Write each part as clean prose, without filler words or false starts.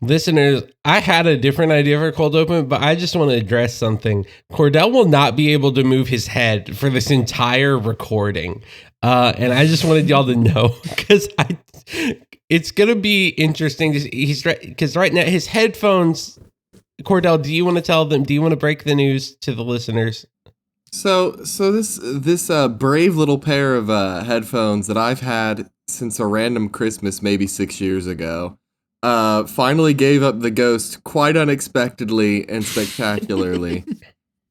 Listeners, I had a different idea for cold open, but I just want to address something. Cordell will not be able to move his head for this entire recording. And I just wanted y'all to know because it's going to be interesting. Because right now his headphones, Cordell, do you want to tell them? Do you want to break the news to the listeners? So this brave little pair of headphones that I've had since a random Christmas maybe 6 years ago finally gave up the ghost quite unexpectedly and spectacularly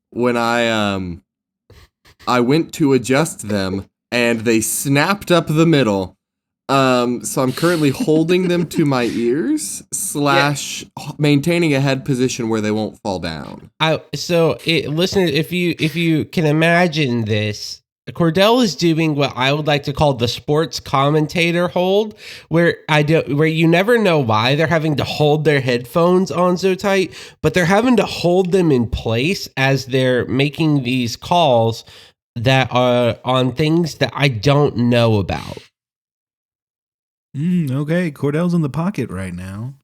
when I went to adjust them and they snapped up the middle. So I'm currently holding them to my ears / maintaining a head position where they won't fall down. Listeners, if you can imagine this, Cordell is doing what I would like to call the sports commentator hold, where you never know why they're having to hold their headphones on so tight, but they're having to hold them in place as they're making these calls that are on things that I don't know about. Okay, Cordell's in the pocket right now.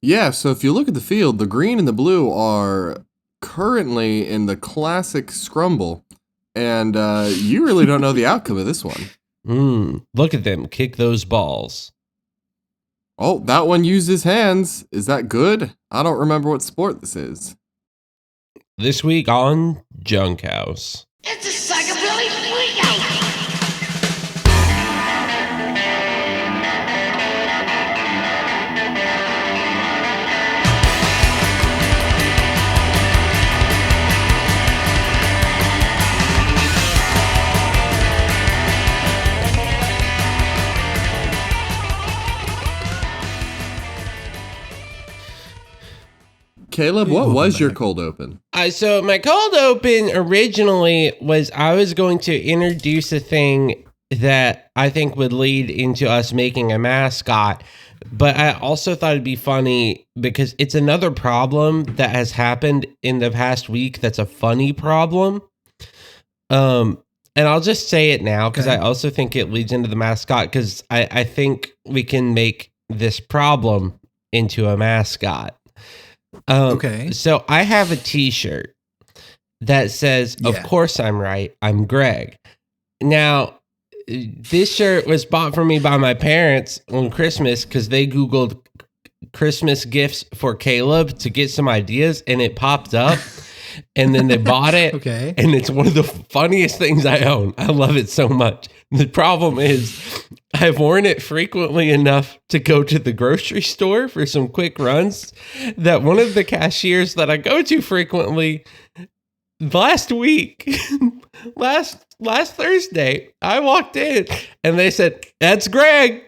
Yeah, so if you look at the field, the green and the blue are currently in the classic scrumble. And you really don't know the outcome of this one. Look at them kick those balls. Oh, that one used his hands. Is that good? I don't remember what sport this is. This week on Junk House. It's a psychobilly freak out! Caleb, what was your cold open? So my cold open originally was I was going to introduce a thing that I think would lead into us making a mascot. But I also thought it'd be funny because it's another problem that has happened in the past week that's a funny problem. And I'll just say it now because I also think it leads into the mascot because I think we can make this problem into a mascot. So I have a t-shirt that says, of course I'm right, I'm Greg. Now, this shirt was bought for me by my parents on Christmas because they Googled Christmas gifts for Caleb to get some ideas and it popped up and then they bought it. And it's one of the funniest things I own. I love it so much. The problem is I've worn it frequently enough to go to the grocery store for some quick runs that one of the cashiers that I go to frequently last week, last Thursday, I walked in and they said, "That's Greg."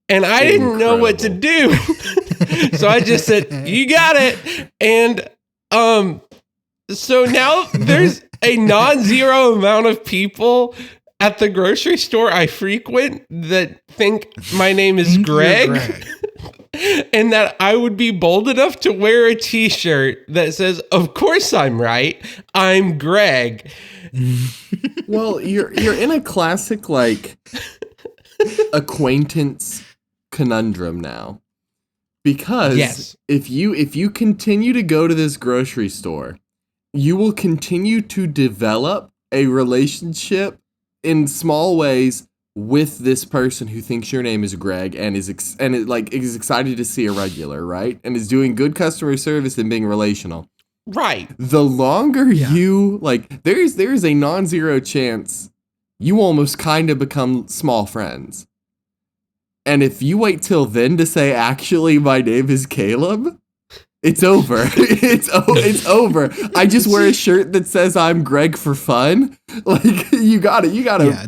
And I didn't know what to do. So I just said, "You got it." And so now there's a non-zero amount of people at the grocery store I frequent that think my name is Greg. And that I would be bold enough to wear a t-shirt that says, "Of course I'm right, I'm Greg." Well, you're in a classic like acquaintance conundrum now. Because if you continue to go to this grocery store, you will continue to develop a relationship in small ways with this person who thinks your name is Greg and is excited to see a regular, right? And is doing good customer service and being relational. Right. The longer you there is a non-zero chance you almost kind of become small friends. And if you wait till then to say, "Actually, my name is Caleb," it's over. It's over. I just wear a shirt that says I'm Greg for fun. Like you gotta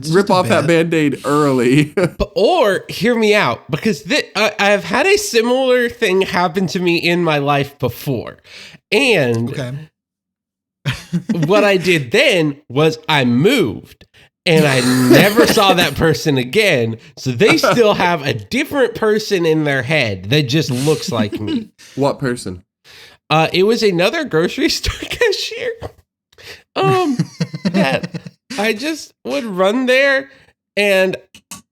rip off that Band-Aid early. Or hear me out, because I've had a similar thing happen to me in my life before. And what I did then was I moved. And I never saw that person again. So they still have a different person in their head that just looks like me. What person? It was another grocery store cashier. That I just would run there and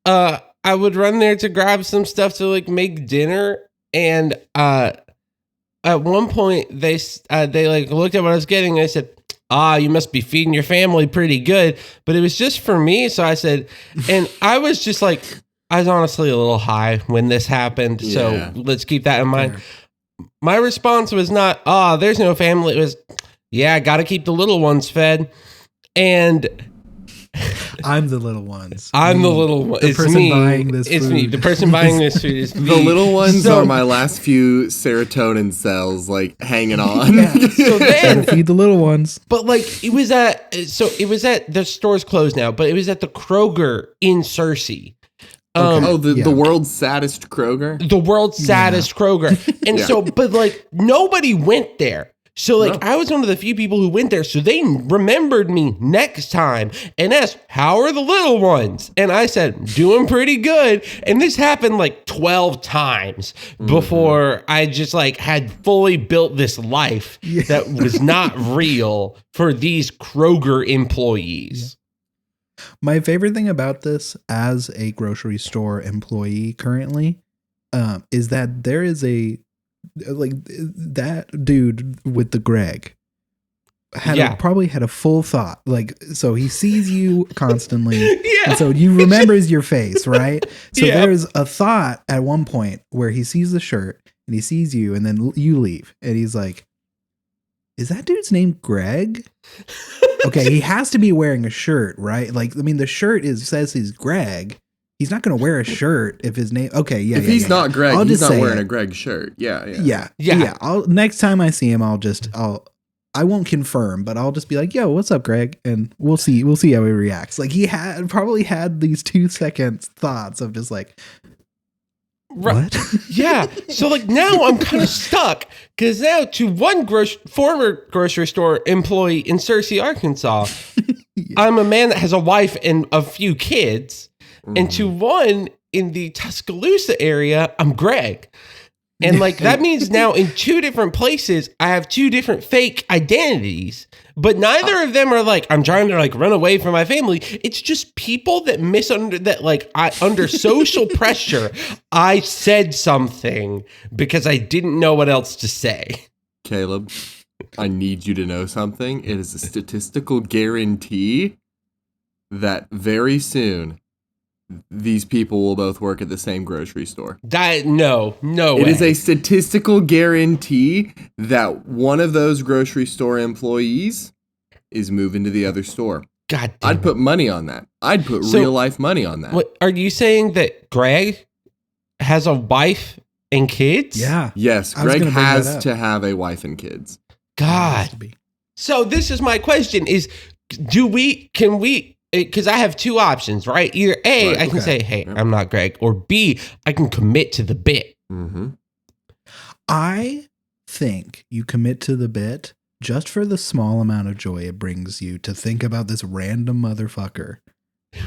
I would run there to grab some stuff to like make dinner. And at one point they like looked at what I was getting and I said, you must be feeding your family pretty good. But it was just for me. So I said, and I was just like, I was honestly a little high when this happened. Yeah. So let's keep that in mind. My response was not, there's no family. It was, yeah, I got to keep the little ones fed. And I'm the little ones. I'm the little one. The It's person me. buying this It's food. me. The person buying this food is me. The little ones So- are my last few serotonin cells, like hanging on. Yeah. So then, Gotta feed the little ones. but like it was at the store's closed now, but it was at the Kroger in Cersei. Oh, the Yeah. world's saddest Kroger. The world's saddest Kroger. And Yeah. so, but like nobody went there. So like I was one of the few people who went there. So they remembered me next time and asked, how are the little ones? And I said, doing pretty good. And this happened like 12 times before I just like had fully built this life that was not real for these Kroger employees. My favorite thing about this as a grocery store employee currently is that there is that dude with the Greg probably had a full thought. Like, so he sees you constantly. Yeah. And so you remembers your face, right? So Yeah. there's a thought at one point where he sees the shirt and he sees you and then you leave and he's like, is that dude's name Greg? Okay, he has to be wearing a shirt, right? Like, I mean, the shirt says he's Greg. He's not going to wear a shirt if his name. Okay, yeah. If he's not Greg, I'll he's just not say wearing it. a Greg shirt. Yeah. Yeah. Next time I see him, I won't confirm, but I'll just be like, "Yo, what's up, Greg?" And we'll see how he reacts. Like he probably had these 2 second thoughts of just like, Right. what? Yeah. So like now I'm kind of stuck because now to one former grocery store employee in Searcy, Arkansas, I'm a man that has a wife and a few kids. And to one in the Tuscaloosa area, I'm Greg. And like that means now in two different places, I have two different fake identities, but neither of them are like, I'm trying to like run away from my family. It's just people that under social pressure, I said something because I didn't know what else to say. Caleb, I need you to know something. It is a statistical guarantee that very soon these people will both work at the same grocery store. No way. It is a statistical guarantee that one of those grocery store employees is moving to the other store. God damn I'd put money on that. I'd put So- real life money on that. What are you saying that Greg has a wife and kids? Yeah. Yes, I was Greg gonna bring that has up. to have a wife and kids. God. So this is my question is, can we, because I have two options, right? Either A, Right, I can okay. say, hey, I'm not Greg, or B, I can commit to the bit. Mm-hmm. I think you commit to the bit just for the small amount of joy it brings you to think about this random motherfucker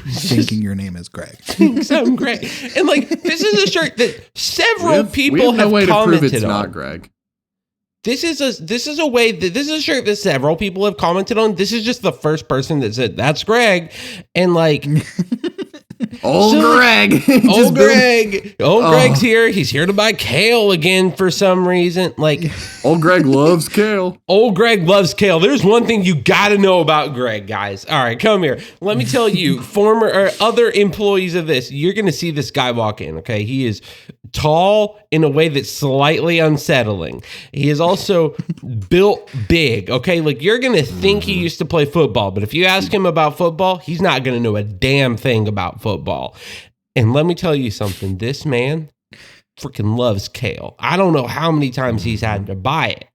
thinking your name is Greg. Thinks I'm Greg. And like, this is a shirt that several people we have no have way to prove commented it's on. not Greg. This is a shirt that several people have commented on. This is just the first person that said that's Greg, and like Old So, Greg. Just old build- Greg, Greg's here. He's here to buy kale again for some reason. Like Old Greg loves kale. old Greg loves kale. There's one thing you got to know about Greg, guys. All right, come here. Let me tell you, former or other employees of this, you're going to see this guy walk in. Okay, he is tall in a way that's slightly unsettling. He is also built big. Okay, like you're going to think he used to play football, but if you ask him about football, he's not going to know a damn thing about football. And let me tell you something. This man freaking loves kale. I don't know how many times he's had to buy it.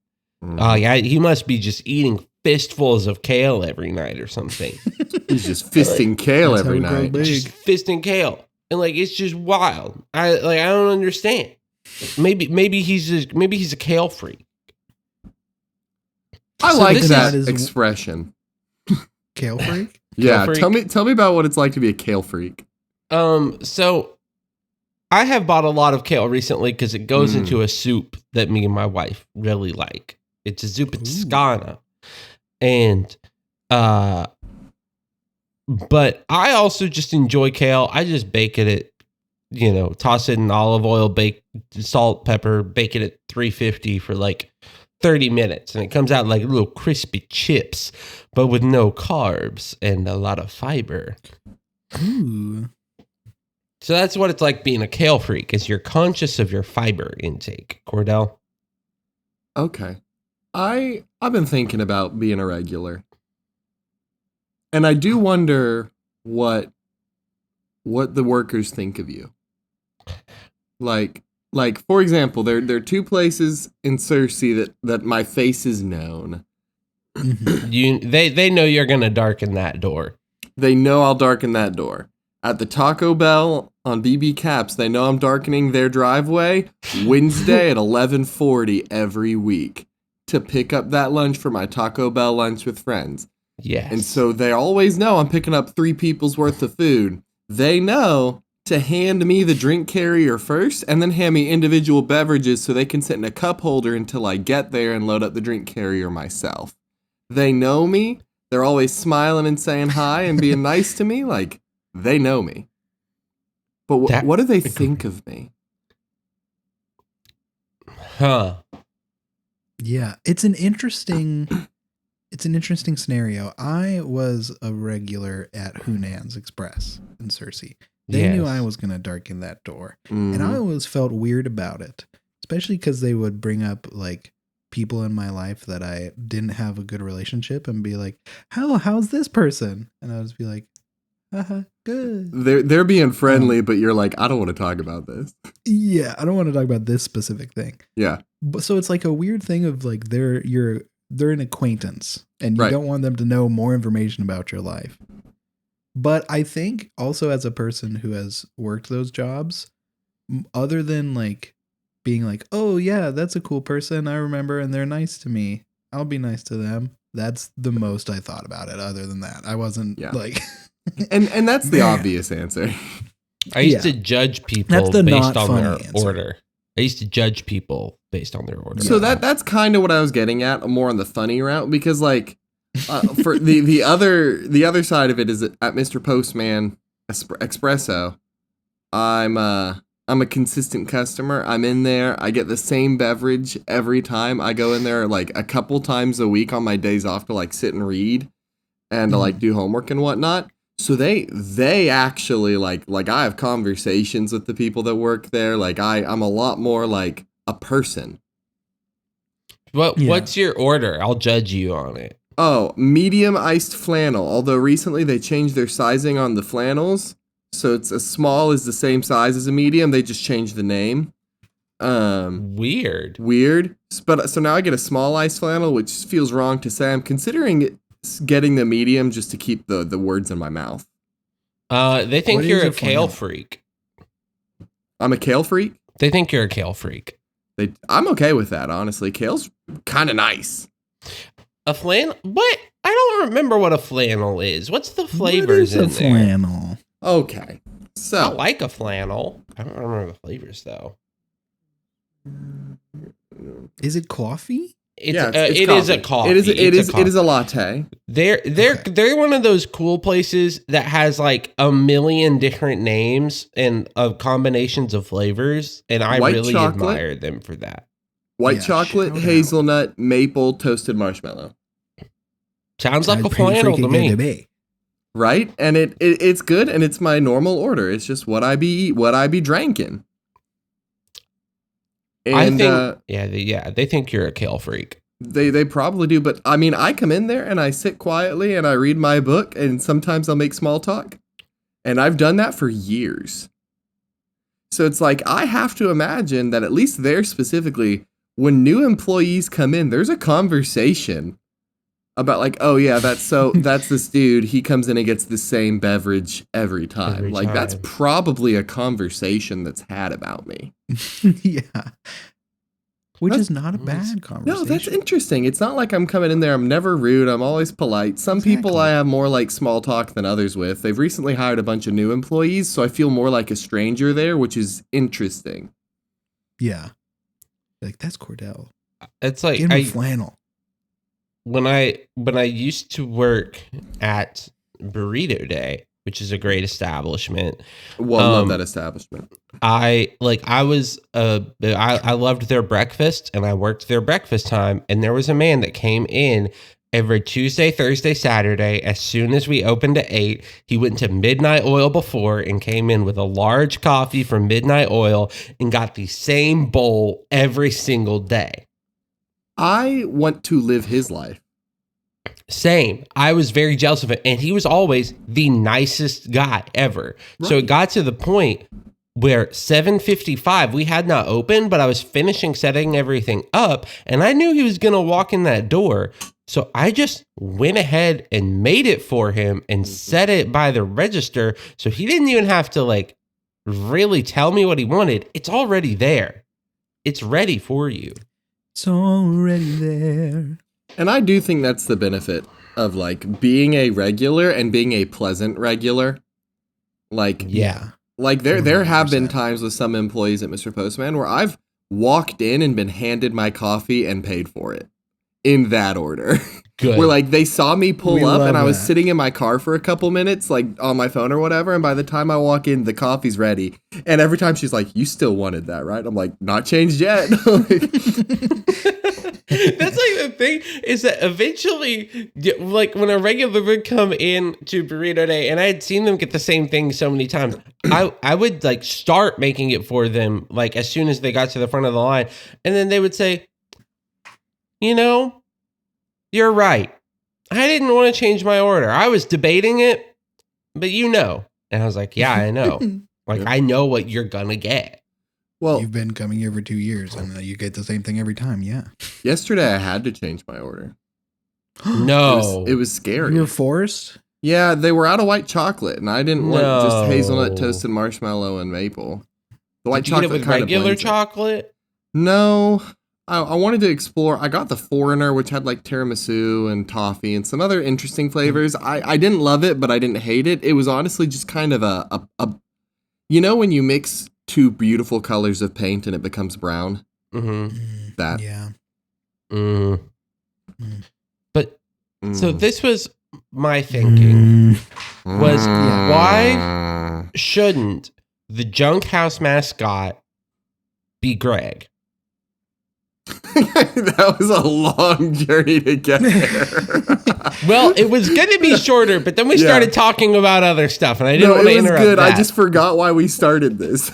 Yeah, he must be just eating fistfuls of kale every night or something. He's just fisting kale That's every how we grow night. big. Just fisting kale. And like it's just wild. I don't understand. Maybe he's a kale freak. I So like this that is- expression. Kale freak? Yeah, freak. tell me about what it's like to be a kale freak. So I have bought a lot of kale recently because it goes into a soup that me and my wife really like. It's a zuppa toscana. And but I also just enjoy kale. I just bake it toss it in olive oil, bake salt, pepper, bake it at 350 for like 30 minutes. And it comes out like little crispy chips, but with no carbs and a lot of fiber. Ooh. So that's what it's like being a kale freak, is you're conscious of your fiber intake. Cordell? Okay. I've been thinking about being a regular. And I do wonder what the workers think of you. Like for example, there are two places in Cersei that my face is known. They know you're gonna darken that door. They know I'll darken that door. At the Taco Bell on BB Caps, they know I'm darkening their driveway Wednesday at 11:40 every week to pick up that lunch for my Taco Bell lunch with friends. Yes. And so they always know I'm picking up 3 people's worth of food. They know to hand me the drink carrier first and then hand me individual beverages so they can sit in a cup holder until I get there and load up the drink carrier myself. They know me. They're always smiling and saying hi and being nice to me. Like, they know me. But what do they think of me? Huh. Yeah, it's an interesting scenario. I was a regular at Hunan's Express in Cersei. They knew I was going to darken that door. Mm-hmm. And I always felt weird about it, especially because they would bring up like people in my life that I didn't have a good relationship and be like, how's this person? And I would just be like, haha, good. They're being friendly, but you're like, I don't want to talk about this. Yeah, I don't want to talk about this specific thing. Yeah. But so it's like a weird thing of like they're an acquaintance and you Right. don't want them to know more information about your life. But I think also as a person who has worked those jobs, other than like being like, oh yeah, that's a cool person I remember and they're nice to me, I'll be nice to them. That's the most I thought about it. Other than that, I wasn't like. and that's the obvious answer. I used to judge people That's the based not on funny their answer. order. I used to judge people based on their order. So that's kind of what I was getting at, more on the funny route, because like for the other side of it is at Mr. Postman Espresso, I'm a consistent customer. I'm in there. I get the same beverage every time. I go in there like a couple times a week on my days off to like sit and read and to like do homework and whatnot. So they actually like I have conversations with the people that work there. Like I'm a lot more like a person. What's your order? I'll judge you on it. Oh, medium iced flannel. Although recently they changed their sizing on the flannels. So it's a small is the same size as a medium. They just changed the name. Weird. But so now I get a small iced flannel, which feels wrong to say. I'm considering getting the medium just to keep the words in my mouth. They think What you're is a a kale flannel? freak. I'm a kale freak. They think you're a kale freak. I'm okay with that, honestly. Kale's kind of nice. A flannel? What? I don't remember what a flannel is. What's the flavors what in is a there? flannel? Okay. I So like a flannel. I don't remember the flavors though. Is it coffee? It's, yeah, it is a coffee. It is coffee. a latte. They're one of those cool places that has like a million different names and of combinations of flavors, and I White really chocolate. admire them for that. White Yeah, chocolate, shout out. hazelnut, maple, toasted marshmallow. Sounds like a Sounds pretty flannel to freaking good me. Right? And it's good, and it's my normal order. It's just what I be drinking. And I think they think you're a kale freak. they probably do, but I mean, I come in there and I sit quietly and I read my book, and sometimes I'll make small talk. And I've done that for years. So it's like I have to imagine that at least there specifically, when new employees come in, there's a conversation about like, oh yeah, that's this dude. He comes in and gets the same beverage every time. That's probably a conversation that's had about me. Yeah. Which is not a bad conversation. No, that's interesting. It's not like I'm coming in there. I'm never rude. I'm always polite. Some people I have more like small talk than others with. They've recently hired a bunch of new employees, so I feel more like a stranger there, which is interesting. Yeah. Like, that's Cordell. It's like Give him flannel. when I used to work at Burrito Day, which is a great establishment. Well, love that establishment. I loved their breakfast, and I worked their breakfast time, and there was a man that came in every Tuesday, Thursday, Saturday. As soon as we opened at 8, he went to Midnight Oil before and came in with a large coffee from Midnight Oil and got the same bowl every single day. I want to live his life. Same. I was very jealous of it. And he was always the nicest guy ever. Right. So it got to the point where 7:55, we had not opened, but I was finishing setting everything up. And I knew he was going to walk in that door. So I just went ahead and made it for him and set it by the register. So he didn't even have to like really tell me what he wanted. It's already there. It's ready for you. It's already there. And I do think that's the benefit of like being a regular and being a pleasant regular. Like, yeah, like there have been times with some employees at Mr. Postman where I've walked in and been handed my coffee and paid for it in that order. Good. Where like they saw me pull up and I was sitting in my car for a couple minutes, like on my phone or whatever. And by the time I walk in, the coffee's ready. And every time she's like, "You still wanted that, right?" I'm like, "Not changed yet." That's like the thing is that eventually, like when a regular would come in to Burrito Day, and I had seen them get the same thing so many times, I would like start making it for them like as soon as they got to the front of the line, and then they would say, "You know, you're right. I didn't want to change my order. I was debating it, but you know." And I was like, "Yeah, I know. Like I know what you're gonna get." Well, you've been coming here for 2 years and you get the same thing every time. Yeah. Yesterday I had to change my order. No. It was scary. You were forced? Yeah, they were out of white chocolate, and I didn't want just hazelnut, toasted marshmallow, and maple. The white Did you get it chocolate with kind regular of chocolate? No. I wanted to explore. I got the Foreigner, which had like tiramisu and toffee and some other interesting flavors. I didn't love it, but I didn't hate it. It was honestly just kind of a you know when you mix two beautiful colors of paint and it becomes brown? Mm-hmm. That. Yeah. Mm. Mm. But so this was my thinking was why shouldn't the Junk House mascot be Greg? That was a long journey to get there. Well, it was going to be shorter, but then we started talking about other stuff, and I didn't want to interrupt good. that. I just forgot why we started this.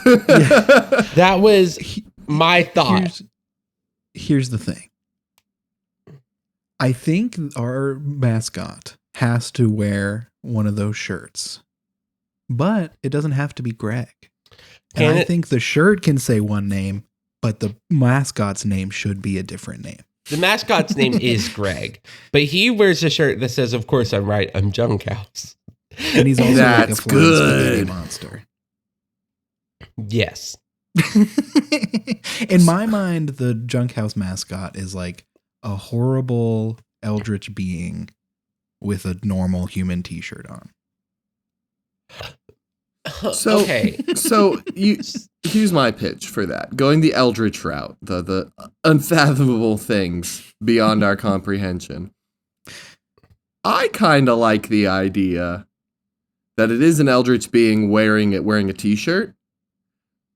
That was my thought. Here's the thing. I think our mascot has to wear one of those shirts, but it doesn't have to be Greg. And I think the shirt can say one name, but the mascot's name should be a different name. The mascot's name is Greg, but he wears a shirt that says, "Of course I'm right, I'm Junk House." And he's also like a flying good spaghetti monster. Yes. In my mind, the Junk House mascot is like a horrible eldritch being with a normal human t-shirt on. So, okay. So here's my pitch for that. Going the eldritch route, the unfathomable things beyond our comprehension. I kind of like the idea that it is an eldritch being wearing a t-shirt.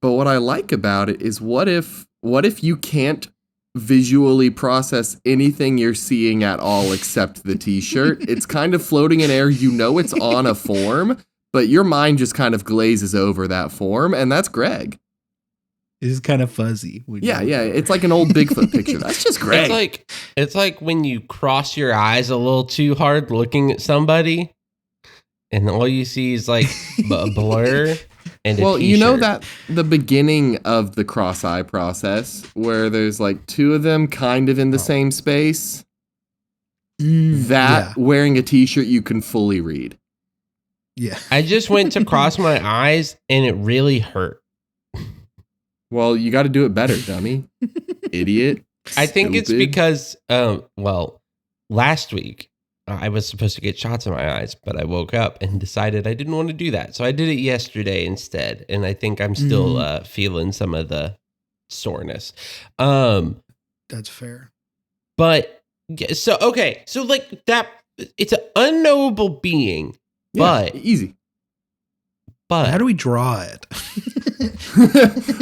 But what I like about it is what if you can't visually process anything you're seeing at all except the t-shirt? It's kind of floating in air. You know it's on a form, but your mind just kind of glazes over that form, and that's Greg. It's kind of fuzzy. Yeah. It's like an old Bigfoot picture. That's just Greg. It's like when you cross your eyes a little too hard looking at somebody, and all you see is like a blur. And well, you know that the beginning of the cross-eye process where there's like two of them kind of in the same space? Wearing a t-shirt you can fully read. Yeah. I just went to cross my eyes and it really hurt. Well, you got to do it better, dummy. Idiot. I think it's because, last week I was supposed to get shots in my eyes, but I woke up and decided I didn't want to do that. So I did it yesterday instead. And I think I'm still feeling some of the soreness. That's fair. But so like that, it's an unknowable being, but easy. But How do we draw it?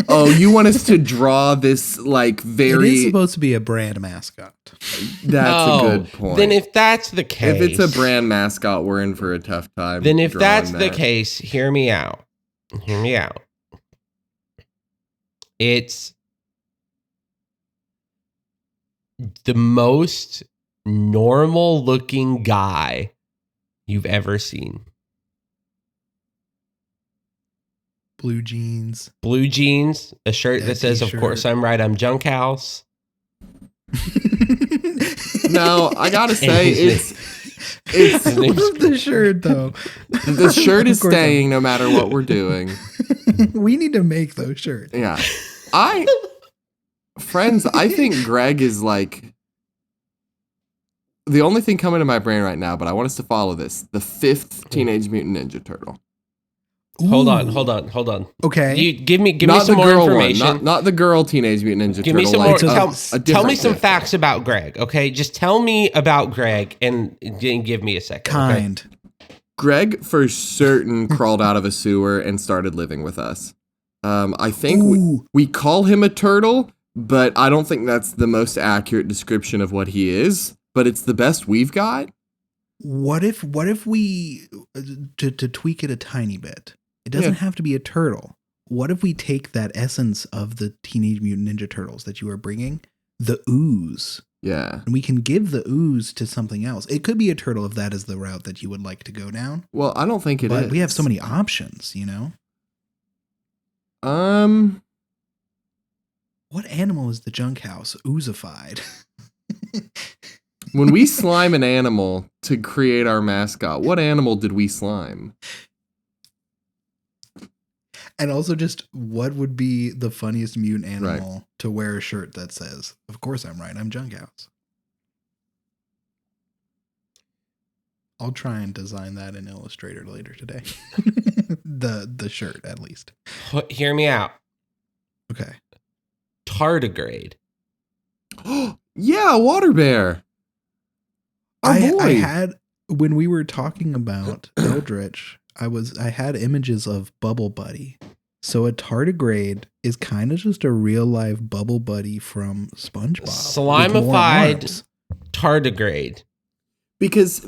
Oh, you want us to draw this like It very? is supposed to be a brand mascot. That's Oh, a good point. Then if that's the case, if it's a brand mascot, we're in for a tough time. then if drawing that's the that. case, hear me out. Hear me out. It's the most normal looking guy you've ever seen. Blue jeans. Blue jeans, a shirt that says, t-shirt. "Of course I'm right, I'm Junkhouse." No, I gotta say it's I love the shirt though. the shirt is Of course staying no matter what we're doing. We need to make those shirts. Yeah, friends, I think Greg is like the only thing coming to my brain right now, but I want us to follow this: the 5th Teenage Mutant Ninja Turtle. Hold Ooh. on. Okay. You give me Not some the more girl information. one, not the girl Teenage Mutant Ninja Give Turtle. me some like more. a Tell different me some kid. facts about Greg, okay? Just tell me about Greg and give me a second. okay? Kind. Greg for certain crawled out of a sewer and started living with us. I think Ooh. we call him a turtle, but I don't think that's the most accurate description of what he is. But it's the best we've got. What if we to tweak it a tiny bit? It doesn't have to be a turtle. What if we take that essence of the Teenage Mutant Ninja Turtles that you are bringing, the ooze, Yeah. and we can give the ooze to something else? It could be a turtle if that is the route that you would like to go down. Well, I don't think it is. But we have so many options, you know? What animal is the junk house oozified? When we slime an animal to create our mascot, what animal did we slime? And also just what would be the funniest mutant animal to wear a shirt that says, "Of course I'm right, I'm Junk House." I'll try and design that in Illustrator later today. the shirt at least. Hear me out. Okay. Tardigrade. Yeah, water bear. Our I boy. had when we were talking about Eldritch, I had images of Bubble Buddy. So a tardigrade is kind of just a real life Bubble Buddy from SpongeBob. with more Slimified arms. tardigrade. Because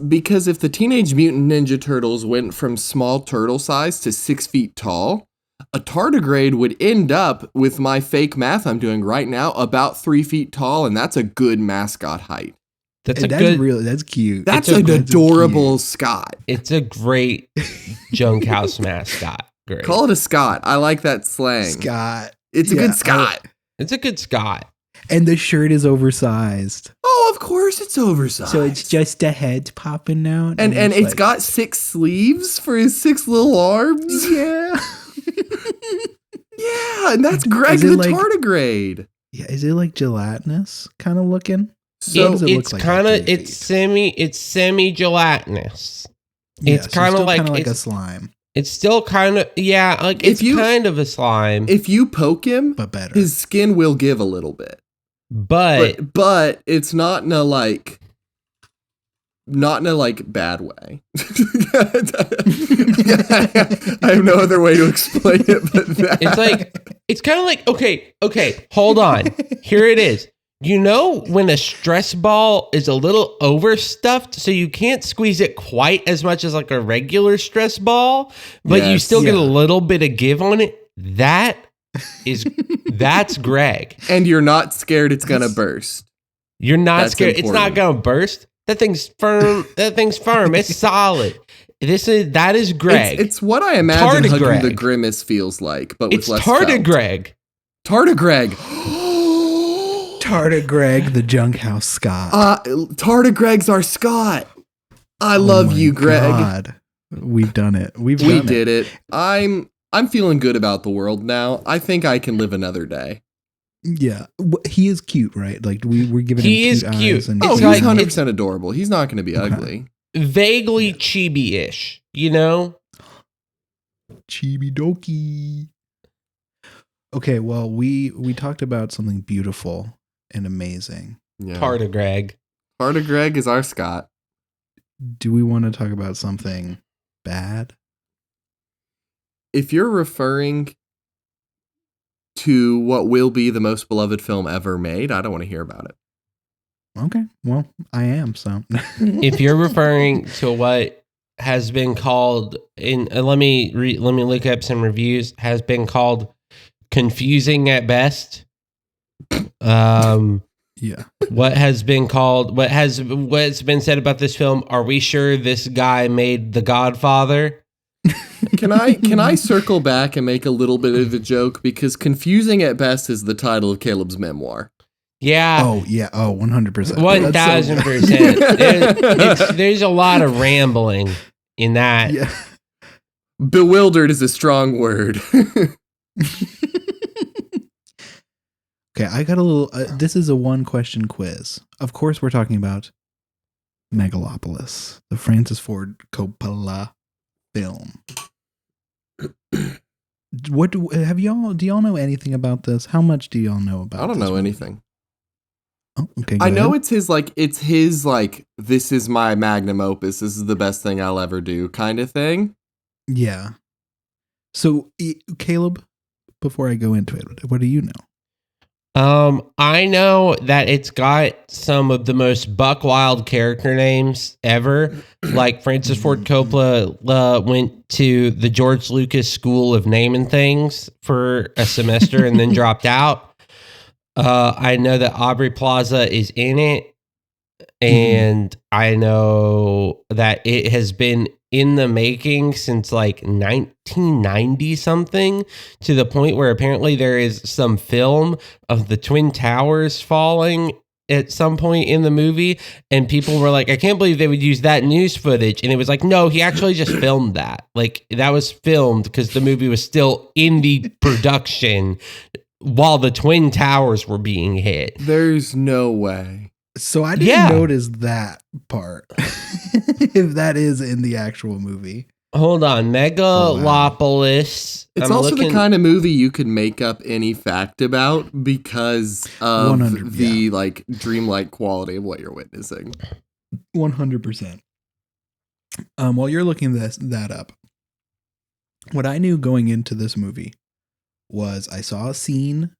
if the Teenage Mutant Ninja Turtles went from small turtle size to 6 feet tall, a tardigrade would end up, with my fake math I'm doing right now, about 3 feet tall, and that's a good mascot height. That's And a good. that's cute. That's It's an a- adorable Scott. It's a great junk house mascot. Great. Call it a Scott. I like that slang. Scott. It's a Yeah, good Scott. It's a good Scott. And the shirt is oversized. Oh, of course it's oversized. So it's just a head popping out. and it's like- got 6 sleeves for his 6 little arms. Yeah. Yeah, and that's Greg Is it the like- tardigrade. Yeah, is it like gelatinous kind of looking? So does it It's look like kind of at 3 it's semi gelatinous. Yeah, It's so kinda still like- a it's- slime, It's still kind of like If it's you- kind of a slime, if you poke him, but better. his skin will give a little bit. but But it's not in a bad way. I have no other way to explain it but that. it's kind of like okay, hold on. Here it is. You know when a stress ball is a little overstuffed, so you can't squeeze it quite as much as like a regular stress ball, but you Yes. still get a Yeah. little bit of give on it. That's Greg. And you're not scared it's gonna burst. You're not That's scared. It's not important. gonna burst. That thing's firm. It's solid. That is Greg. It's what I imagine Hugging Tardigrade. the Grimace feels like, but with It's less felt. Tardigreg. Tardigreg. Tardigreg, the junk house Scott. Tardigreg's our Scott. I Oh love my you, Greg. God. We've done it. We done did it. I'm feeling good about the world now. I think I can live another day. Yeah, he is cute, right? Like we're giving He him is cute cute. eyes and Oh, It's he's like- 100% adorable. He's not going to be Okay. ugly. Vaguely chibi-ish, you know? chibi doki. Okay, well we talked about something beautiful and amazing. Yeah. Tardigreg. Tardigreg is our Scott. Do we want to talk about something bad? if you're referring to what will be the most beloved film ever made, I don't want to hear about it. Okay, well, I am, so. If you're referring to what has been called in, let me look up some reviews. Has been called confusing at best. Yeah. What's been said about this film? Are we sure this guy made The Godfather? Can I circle back and make a little bit of a joke, because confusing at best is the title of Caleb's memoir. Yeah. Oh, yeah. Oh, 100%. 1000%. There's a lot of rambling in that. Yeah. Bewildered is a strong word. Okay, I got a little. This is a one-question quiz. Of course, we're talking about Megalopolis, the Francis Ford Coppola film. Do y'all know anything about this? How much do y'all know about? I don't this know movie? anything. Oh, okay. I know ahead. it's his this is my magnum opus. This is the best thing I'll ever do kind of thing. Yeah. So, Caleb, before I go into it, what do you know? I know that it's got some of the most buck wild character names ever. Like Francis Ford Coppola went to the George Lucas School of Naming Things for a semester and then dropped out. I know that Aubrey Plaza is in it, and I know that it has been in the making since like 1990 something, to the point where apparently there is some film of the Twin Towers falling at some point in the movie, and people were like, I can't believe they would use that news footage. And it was like, no, he actually just filmed that. Like, that was filmed because the movie was still in the production while the Twin Towers were being hit. There's no way. So I didn't notice that part. If that is in the actual movie. Hold on, Megalopolis. It's also the kind of movie you could make up any fact about because of the like dreamlike quality of what you're witnessing. 100%. While you're looking that up, what I knew going into this movie was I saw a scene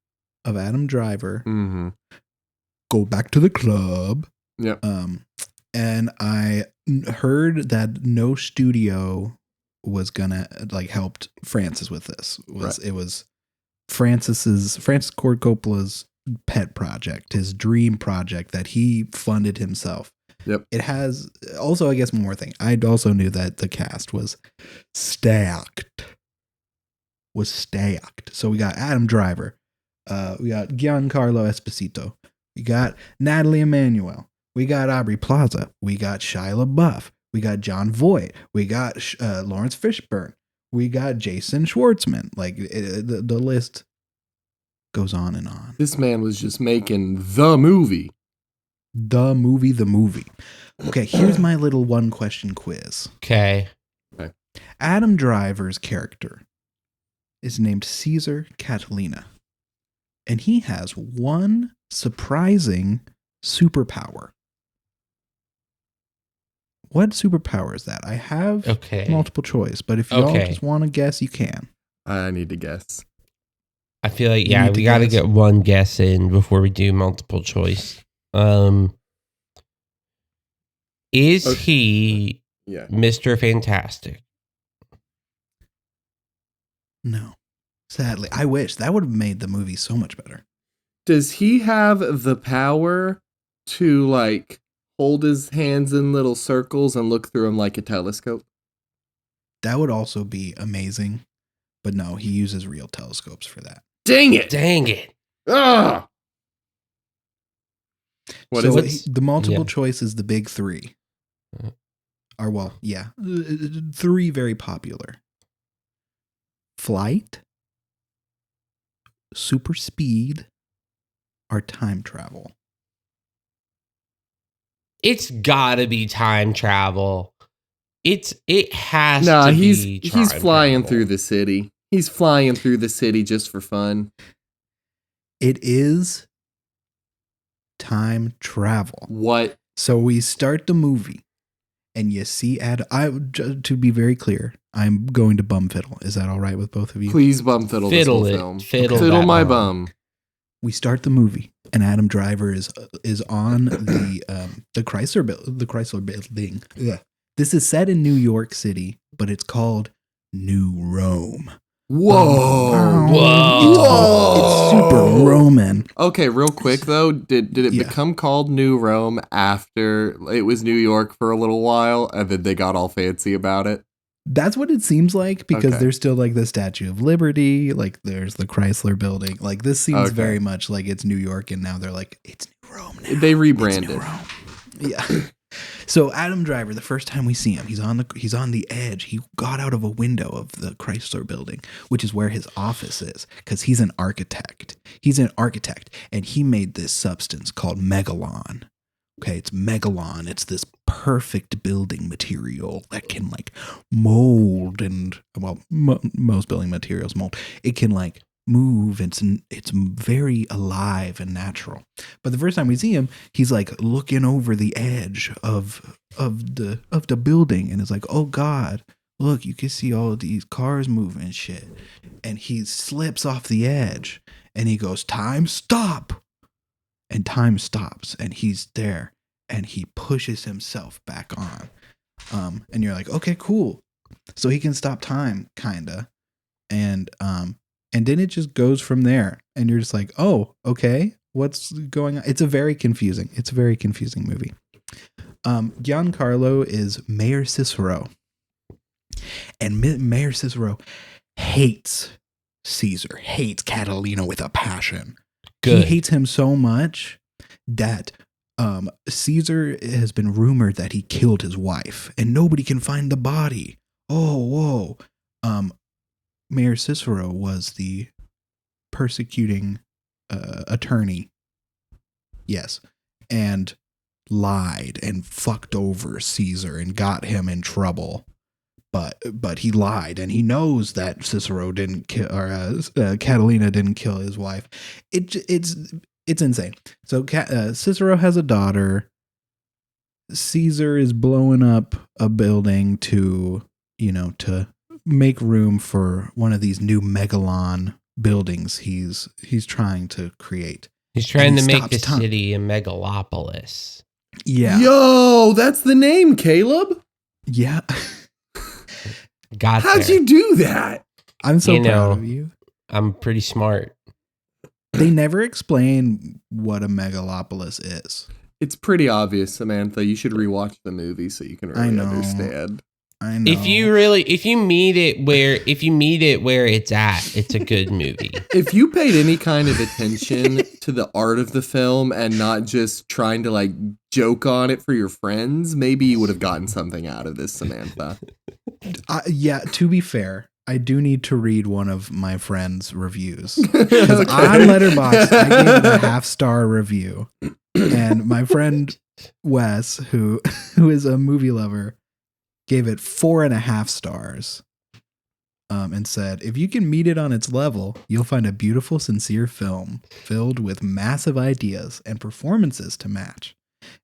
of Adam Driver go back to the club. Yep. And I heard that no studio was gonna like helped Francis with this. It was Francis Ford Coppola's pet project, his dream project that he funded himself. Yep. It has also, I guess, one more thing. I also knew that the cast was stacked. So we got Adam Driver, we got Giancarlo Esposito, we got Natalie Emmanuel, we got Aubrey Plaza, we got Shia LaBeouf, we got John Voight, we got Lawrence Fishburne, we got Jason Schwartzman. Like the list goes on and on. This man was just making the movie. The movie. Okay, here's my little one question quiz. Okay. Adam Driver's character is named Caesar Catalina, and he has one surprising superpower. What superpower is that? I have multiple choice, but if y'all just want to guess, you can. I need to guess. I feel like, we got to get one guess in before we do multiple choice. Is he Mr. Fantastic? No. Sadly. I wish. That would have made the movie so much better. Does he have the power to, like, hold his hands in little circles and look through them like a telescope? That would also be amazing. But no, he uses real telescopes for that. Dang it! Ugh! What is it? The multiple choice is the big three. Three very popular. Flight, super speed, or time travel. It's gotta be time travel. It has to be. He's flying through the city. He's flying through the city just for fun. It is time travel. What? So we start the movie, and you see to be very clear, I'm going to bum fiddle. Is that all right with both of you? Please bum fiddle this Fiddle whole it. film. Fiddle Fiddle that my bum. bum. We start the movie, and Adam Driver is on the Chrysler building. Yeah. This is set in New York City, but it's called New Rome. Whoa. It's super Roman. Okay, real quick though, did it become called New Rome after it was New York for a little while, and then they got all fancy about it? That's what it seems like, because Okay. there's still like the Statue of Liberty, like there's the Chrysler building. Like this seems very much like it's New York, and now they're like, it's New Rome now. They It's rebranded. New Rome. Yeah. So Adam Driver, the first time we see him, he's on the edge. He got out of a window of the Chrysler building, which is where his office is, because he's an architect. And he made this substance called megalon. Okay, it's megalon. It's this perfect building material that can like mold and, well, most building materials mold. It can like move. It's very alive and natural. But the first time we see him, he's like looking over the edge of the building, and it's like, oh God, look, you can see all of these cars moving and shit. And he slips off the edge, and he goes, time, stop. And time stops, and he's there, and he pushes himself back on. And you're like, okay, cool. So he can stop time, kinda. And then it just goes from there, and you're just like, oh, okay, what's going on? It's a very confusing movie. Giancarlo is Mayor Cicero, and Mayor Cicero hates Caesar, hates Catalina with a passion. Good. He hates him so much that Caesar has been rumored that he killed his wife, and nobody can find the body. Oh, whoa. Mayor Cicero was the persecuting attorney. Yes. And lied and fucked over Caesar and got him in trouble. But he lied, and he knows that Cicero didn't kill, or Catalina didn't kill his wife. It's insane. So Cicero has a daughter. Caesar is blowing up a building to make room for one of these new megalon buildings he's trying to create. He's trying to make stops the time. city a megalopolis. Yeah. Yo, that's the name, Caleb. Yeah. How'd you do that? I'm so You know. proud of you. I'm pretty smart. They never explain what a megalopolis is. It's pretty obvious, Samantha. You should rewatch the movie so you can I really know. understand. I know. If you meet it where it's at, it's a good movie. If you paid any kind of attention to the art of the film and not just trying to like joke on it for your friends, maybe you would have gotten something out of this, Samantha. Yeah, to be fair, I do need to read one of my friend's reviews. Okay. On Letterboxd, I gave it a 5-star review. And my friend Wes, who is a movie lover, gave it 4.5 stars. And said, if you can meet it on its level, you'll find a beautiful, sincere film filled with massive ideas and performances to match.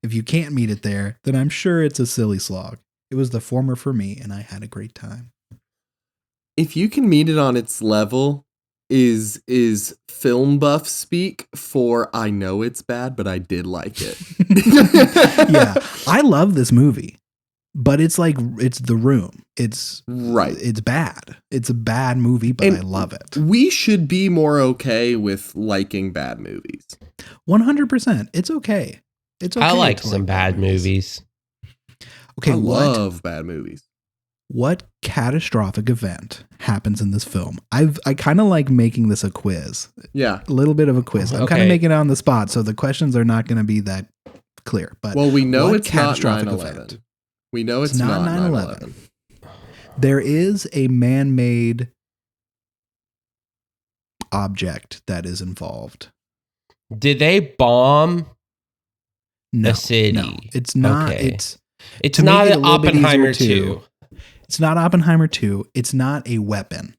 If you can't meet it there, then I'm sure it's a silly slog. It was the former for me, and I had a great time. If you can meet it on its level is film buff speak for I know it's bad, but I did like it. Yeah, I love this movie, but it's like, it's The Room. It's Right. It's bad. It's a bad movie, but And I love it. We should be more okay with liking bad movies. 100%. It's okay. It's okay. I like to some bad movies. Okay, I what love bad movies. catastrophic event happens in this film? I kind of like making this a quiz. Yeah. A little bit of a quiz. I'm kind of Okay. making it on the spot, so the questions are not going to be that clear. But Well, we know what it's not catastrophic 9/11. event? We know it's It's not not 9/11. 9/11. There is a man-made object that is involved. Did they bomb No, a city? no, it's not. Okay. It's to make not it a an little bit Oppenheimer easier 2. It's not Oppenheimer 2. It's not a weapon,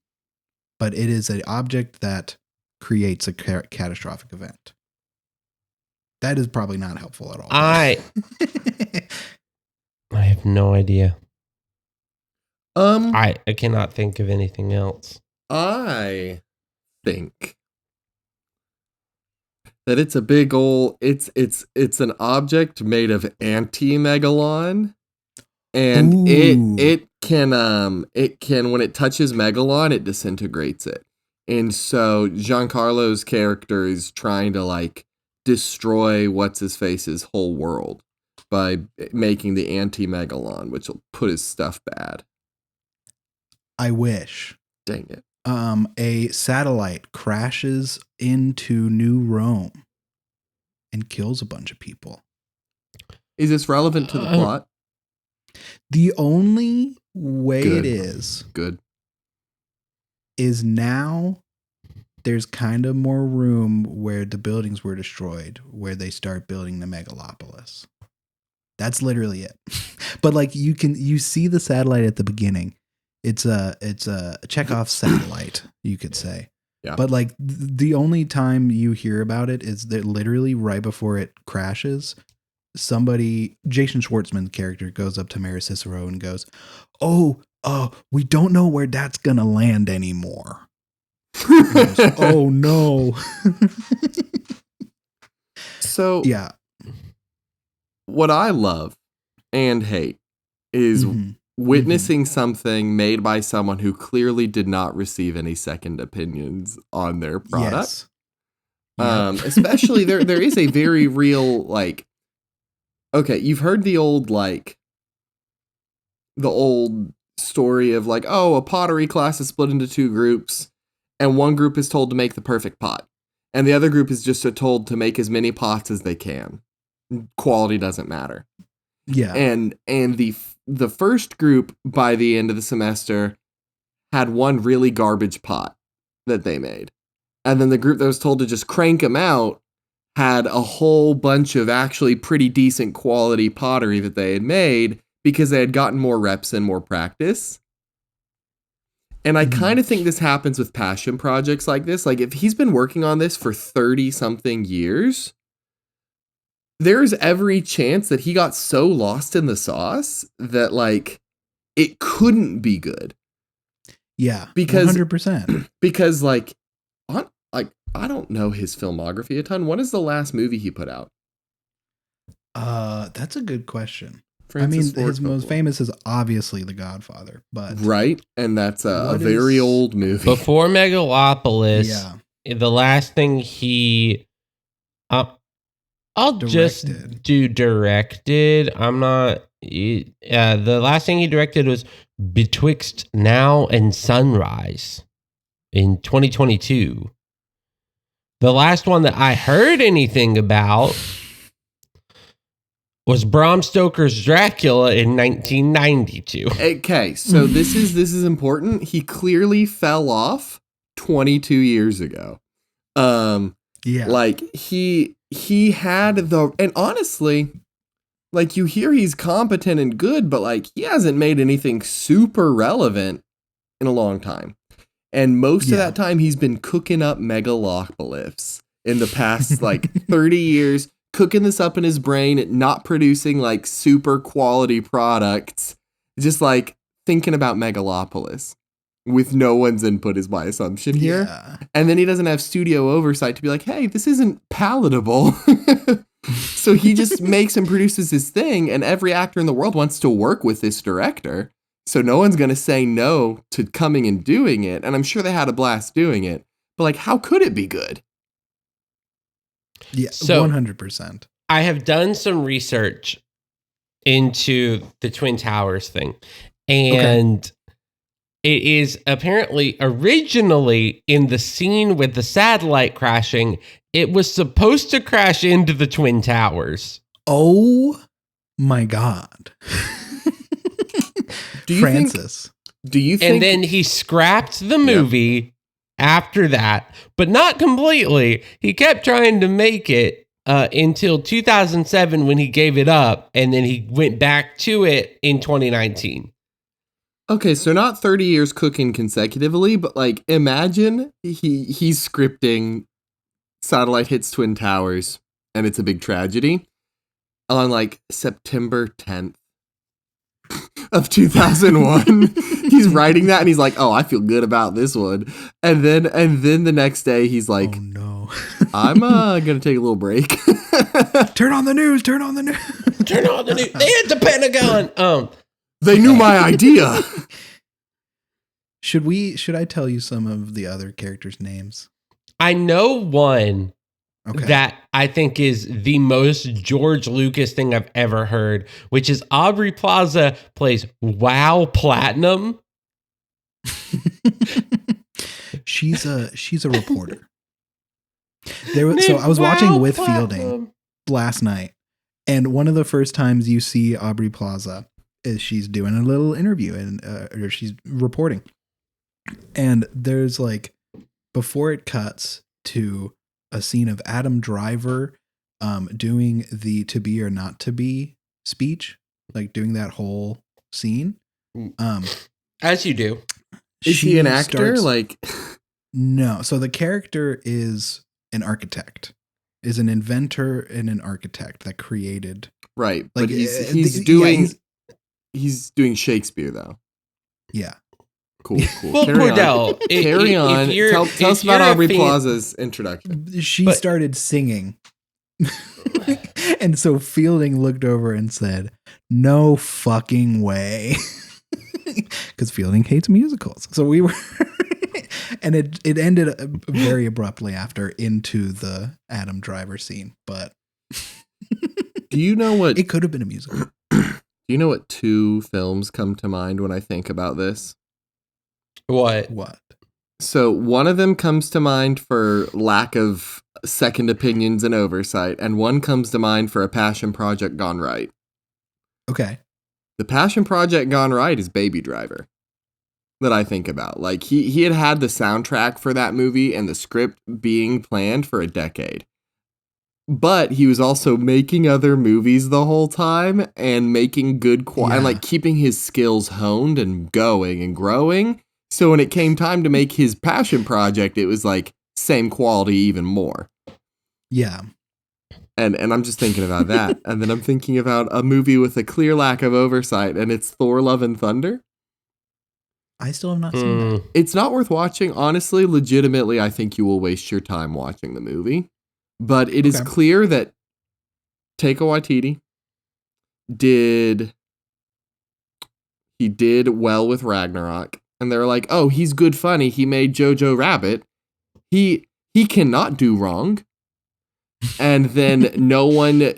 but it is an object that creates a catastrophic event. That is probably not helpful at all. I have no idea. Um, I cannot think of anything else. I think that it's a big ol' it's an object made of anti-megalon, and Ooh. it can when it touches megalon, it disintegrates it. And so Giancarlo's character is trying to like destroy what's his face's whole world by making the anti-megalon, which will put his stuff bad. I wish. Dang it. A satellite crashes into New Rome and kills a bunch of people. Is this relevant to the plot? The only way Good. it is Good. now there's kind of more room where the buildings were destroyed, where they start building the Megalopolis. That's literally it. But like you see the satellite at the beginning. It's a Chekhov satellite, you could say. Yeah. But like the only time you hear about it is that literally right before it crashes, Jason Schwartzman's character goes up to Mara Cicero and goes, we don't know where that's gonna land anymore. Goes, oh no. So Yeah. what I love and hate is witnessing something made by someone who clearly did not receive any second opinions on their product. Yes. Especially there is a very real, like, okay, you've heard the old story of like, oh, a pottery class is split into two groups and one group is told to make the perfect pot and the other group is just told to make as many pots as they can. Quality doesn't matter. Yeah. And the first group by the end of the semester had one really garbage pot that they made. And then the group that was told to just crank them out had a whole bunch of actually pretty decent quality pottery that they had made because they had gotten more reps and more practice. And I kind of think this happens with passion projects like this. Like if he's been working on this for 30 something years, there's every chance that he got so lost in the sauce that like it couldn't be good. Yeah. Because 100%. Because I don't know his filmography a ton. What is the last movie he put out? That's a good question. Francis I mean, his Ford most Coppola. famous is obviously The Godfather, but Right, and that's a What very is- old movie. Before Megalopolis, yeah. the last thing he I'll just Directed. do directed. I'm not the last thing he directed was Betwixt Now and Sunrise in 2022. The last one that I heard anything about was Bram Stoker's Dracula in 1992. Okay, so this is important. He clearly fell off 22 years ago. Yeah. Like he had and honestly, like you hear he's competent and good, but like he hasn't made anything super relevant in a long time. And most of that time he's been cooking up Megalopolis in the past like 30 years, cooking this up in his brain, not producing like super quality products, just like thinking about Megalopolis with no one's input is my assumption here. Yeah. And then he doesn't have studio oversight to be like, hey, this isn't palatable. So he just makes and produces his thing, and every actor in the world wants to work with this director. So no one's going to say no to coming and doing it. And I'm sure they had a blast doing it. But like, how could it be good? Yeah. So- 100%. I have done some research into the Twin Towers thing, and it is apparently originally in the scene with the satellite crashing, it was supposed to crash into the Twin Towers. Oh my God. Do you Francis. think And then he scrapped the movie after that, but not completely. He kept trying to make it until 2007 when he gave it up, and then he went back to it in 2019. Okay, so not 30 years cooking consecutively, but like imagine he's scripting Satellite hits Twin Towers and it's a big tragedy on like September 10th of 2001. He's writing that and he's like, "Oh, I feel good about this one." And then the next day he's like, Oh no. "I'm gonna take a little break." Turn on the news. Turn on the news. Turn on the news. They hit the Pentagon. They knew my idea. Should I tell you some of the other characters' names? I know one Okay. that I think is the most George Lucas thing I've ever heard, which is Aubrey Plaza plays WoW Platinum. she's a reporter. So I was watching WoW with Platinum. Fielding last night, and one of the first times you see Aubrey Plaza is she's doing a little interview and or she's reporting, and there's like before it cuts to a scene of Adam Driver doing the to be or not to be speech, like doing that whole scene. As you do. Is he an actor? No. So the character is an architect, is an inventor and an architect that created. Right. Like But he's doing Shakespeare though. Yeah. Cool. Well, Carry Cordell, on. Carry on. Tell us about Aubrey Plaza's introduction. She started singing. And so Fielding looked over and said, "No fucking way." Because Fielding hates musicals. So we were, and it ended very abruptly after into the Adam Driver scene. But Do you know what? it could have been a musical. Do you know what two films come to mind when I think about this? What? So one of them comes to mind for lack of second opinions and oversight, and one comes to mind for a passion project gone right. Okay. The passion project gone right is Baby Driver. That I think about. Like he had the soundtrack for that movie and the script being planned for a decade. But he was also making other movies the whole time and making good and like keeping his skills honed and going and growing. So when it came time to make his passion project, it was like same quality, even more. Yeah. And I'm just thinking about that. And then I'm thinking about a movie with a clear lack of oversight, and it's Thor: Love and Thunder. I still have not seen that. It's not worth watching. Honestly, legitimately, I think you will waste your time watching the movie. But it is clear that Taika Waititi did well with Ragnarok. And they're like, "Oh, he's good funny. He made Jojo Rabbit. He cannot do wrong." And then no one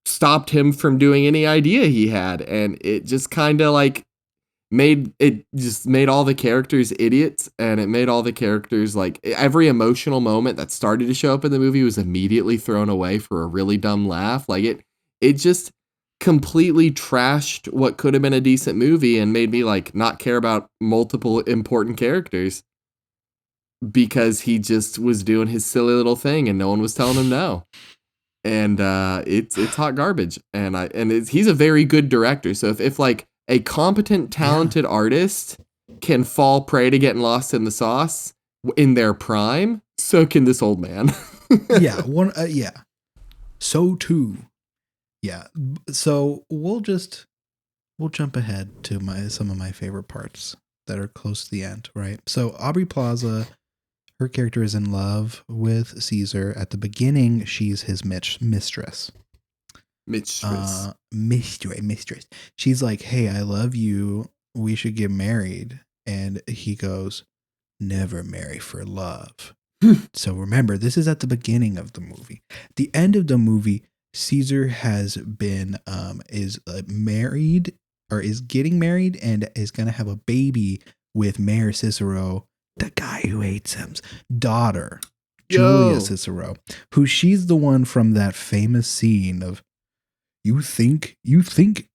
stopped him from doing any idea he had. And it just kind of like made all the characters idiots. And it made all the characters like every emotional moment that started to show up in the movie was immediately thrown away for a really dumb laugh. Like it just completely trashed what could have been a decent movie and made me like not care about multiple important characters because he just was doing his silly little thing and no one was telling him no. And it's hot garbage. And he's a very good director. So if like a competent, talented artist can fall prey to getting lost in the sauce in their prime, so can this old man. Yeah. So too. Yeah. So we'll jump ahead to some of my favorite parts that are close to the end, right? So Aubrey Plaza, her character is in love with Caesar. At the beginning, she's his mistress. Mistress. She's like, "Hey, I love you. We should get married." And he goes, "Never marry for love." So remember, this is at the beginning of the movie. At the end of the movie, Caesar has been is married or is getting married and is going to have a baby with Mayor Cicero, the guy who hates him's daughter, Julia Cicero, who she's the one from that famous scene of you think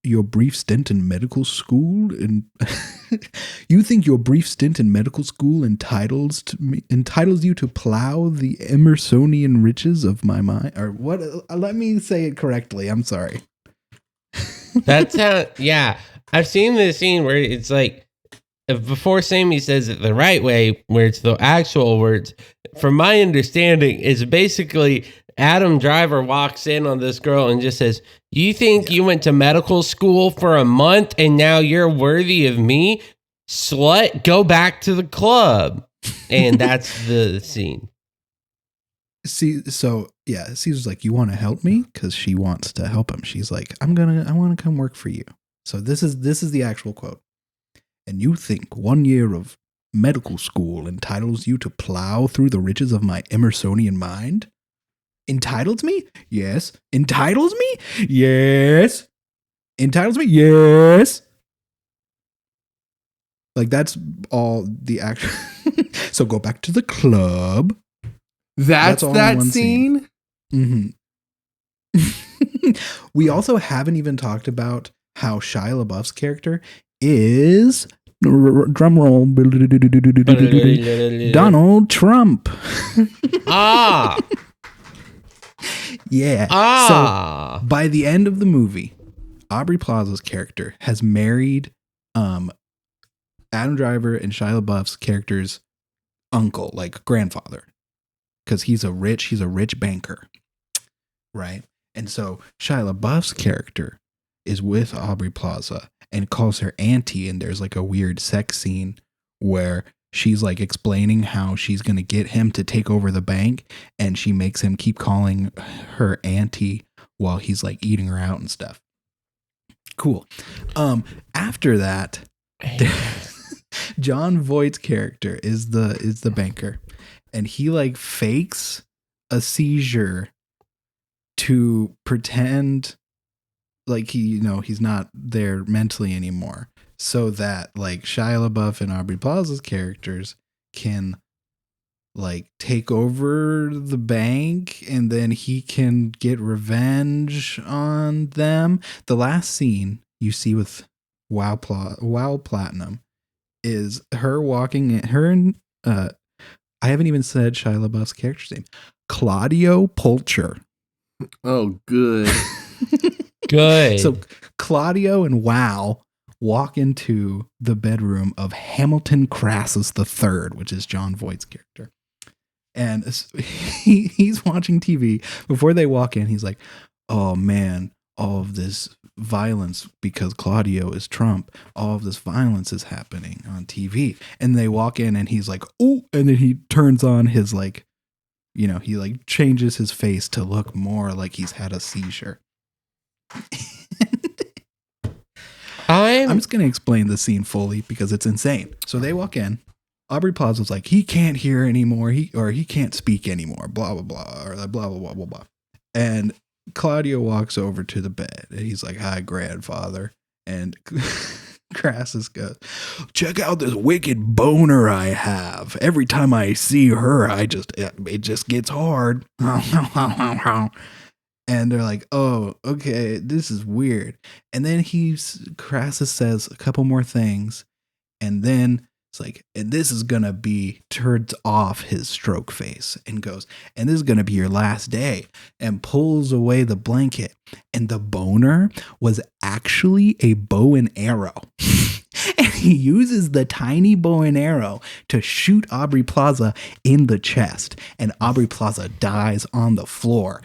your brief stint in medical school and you think your brief stint in medical school entitles you to plow the Emersonian riches of my mind, or what? Let me say it correctly. I'm sorry. That's how. Yeah, I've seen this scene where it's like before Sammy says it the right way, where it's the actual words. From my understanding, it's basically Adam Driver walks in on this girl and just says, "You think you went to medical school for a month and now you're worthy of me? Slut, go back to the club." And that's the scene. Caesar's like, "You want to help me?" Because she wants to help him. She's like, I want to come work for you. So this is the actual quote. "And you think 1 year of medical school entitles you to plow through the riches of my Emersonian mind? Entitles me? Yes. Entitles me? Yes. Entitles me? Yes." Like, that's all the action. So go back to the club. That's all in that one scene? Mm-hmm. We also haven't even talked about how Shia LaBeouf's character is, drum roll, Donald Trump. Ah. Yeah. Ah. So by the end of the movie, Aubrey Plaza's character has married Adam Driver and Shia LaBeouf's character's uncle, like grandfather, because he's a rich banker, right? And so Shia LaBeouf's character is with Aubrey Plaza and calls her auntie, and there's like a weird sex scene where she's like explaining how she's going to get him to take over the bank, and she makes him keep calling her auntie while he's like eating her out and stuff. Cool. After that, John Voight's character is the banker, and he like fakes a seizure to pretend like he's not there mentally anymore, so that like Shia LaBeouf and Aubrey Plaza's characters can like take over the bank, and then he can get revenge on them. The last scene you see with Wow Platinum is her walking in, her and I haven't even said Shia LaBeouf's character's name, Claudio Pulcher. Oh, good. Good. So Claudio and Wow walk into the bedroom of Hamilton Crassus III, which is John Voight's character. And he's watching TV. Before they walk in, he's like, "Oh man, all of this violence because Claudio is Trump. All of this violence is happening on TV." And they walk in and he's like, "Oh," and then he turns on his like, he like changes his face to look more like he's had a seizure. I'm just going to explain the scene fully because it's insane. So they walk in. Aubrey Plaza's like, "He can't hear anymore. He can't speak anymore. Blah, blah, blah. Or blah, blah, blah, blah, blah." And Claudio walks over to the bed. And he's like, "Hi, grandfather." And Crassus goes, "Check out this wicked boner I have. Every time I see her, it just gets hard." And they're like, "Oh, okay, this is weird." And then Crassus says a couple more things, and then it's like, "And this is gonna be," turns off his stroke face and goes, "And this is gonna be your last day," and pulls away the blanket. And the boner was actually a bow and arrow. And he uses the tiny bow and arrow to shoot Aubrey Plaza in the chest. And Aubrey Plaza dies on the floor.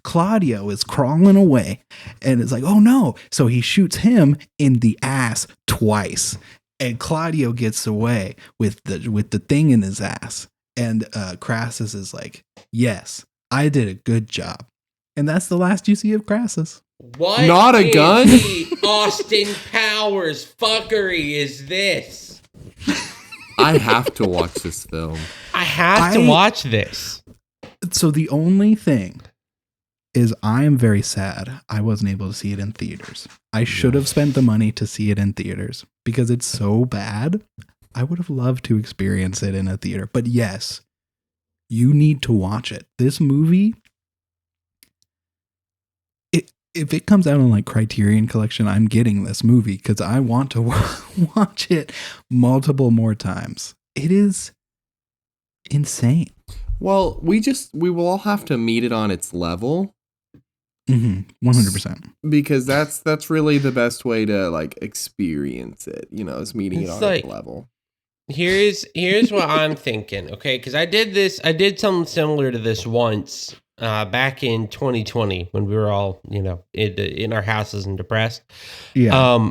Claudio is crawling away and it's like, "Oh no." So he shoots him in the ass twice. And Claudio gets away with the thing in his ass. And Crassus is like, "Yes, I did a good job." And that's the last you see of Crassus. What? Not a gun? Austin Powers fuckery is this? I have to watch this film. I have to watch this. So the only thing is, I am very sad I wasn't able to see it in theaters. I should have spent the money to see it in theaters because it's so bad. I would have loved to experience it in a theater. But yes, you need to watch it. This movie, if it comes out on like Criterion Collection, I'm getting this movie because I want to watch it multiple more times. It is insane. Well, we will all have to meet it on its level. 100%. Because that's really the best way to like experience it, is meeting it on its level. Here's what I'm thinking, okay? Because I did something similar to this once back in 2020 when we were all, in our houses and depressed. Yeah.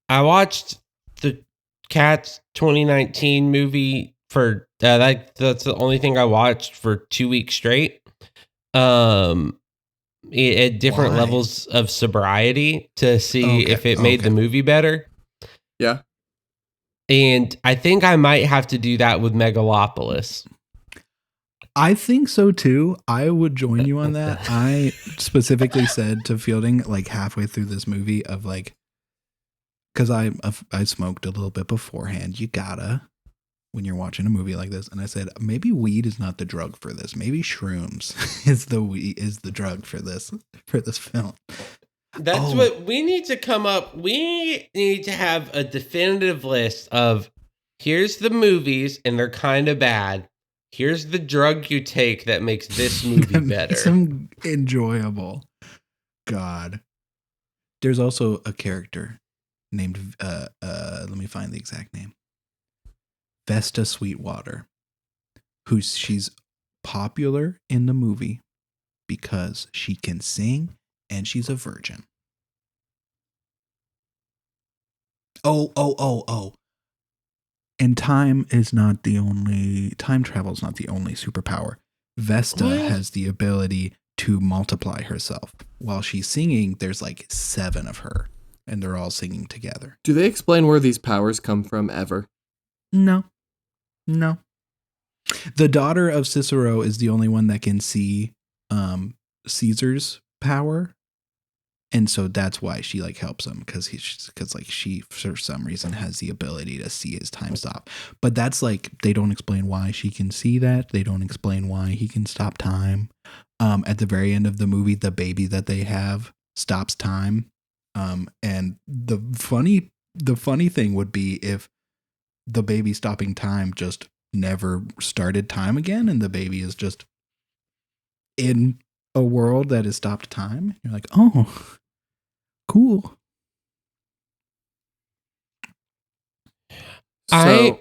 I watched the Cats 2019 movie for that's the only thing I watched for 2 weeks straight. At different Why? levels of sobriety to see Okay, if it made the okay. movie better. Yeah. And I think I might have to do that with Megalopolis. I think so too. I would join you on that. I specifically said to Fielding like halfway through this movie of like, because I smoked a little bit beforehand. You gotta when you're watching a movie like this, and I said maybe weed is not the drug for this. Maybe shrooms is the drug for this film. That's what we need to come up. We need to have a definitive list of here's the movies and they're kind of bad. Here's the drug you take that makes this movie better. Some enjoyable. God. There's also a character named let me find the exact name. Vesta Sweetwater. She's popular in the movie because she can sing and she's a virgin. Oh. And time travel is not the only superpower. Vesta has the ability to multiply herself. While she's singing, there's like 7 of her, and they're all singing together. Do they explain where these powers come from ever? No. The daughter of Cicero is the only one that can see Caesar's power. And so that's why she like helps him because she for some reason has the ability to see his time stop. But that's like they don't explain why she can see that. They don't explain why he can stop time. At the very end of the movie, the baby that they have stops time. And the funny thing would be if the baby stopping time just never started time again, and the baby is just in a world that has stopped time. You're like, oh. Cool. I